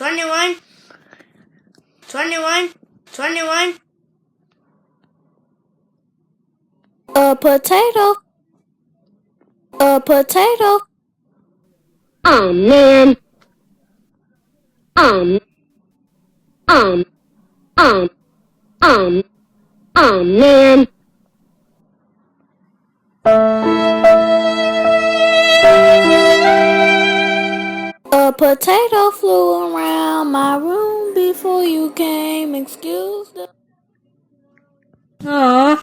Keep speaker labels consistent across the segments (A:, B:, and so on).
A: 21, 21, 21.
B: A potato. A potato.
C: Oh man. Oh man.
B: A potato flew around my room before you came. Excuse the...
A: Aww.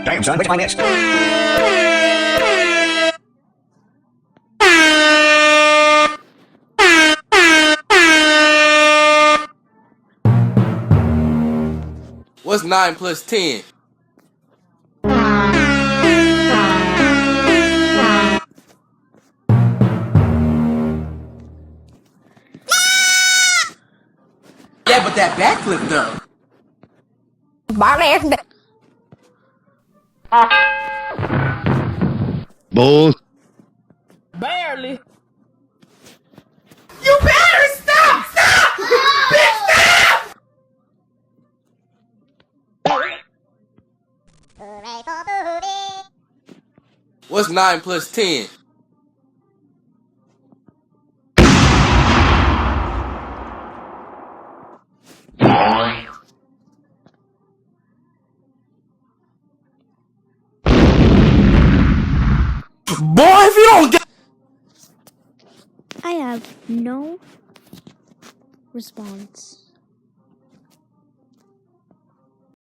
D: Damn, son, where'd you find this?
E: What's 9 plus 10? Yeah, but that backflip though.
F: Bull.
G: Barely.
E: You better stop! Stop! Bitch, stop! What's 9 plus 10? Boy, if you don't get...
B: I have no response.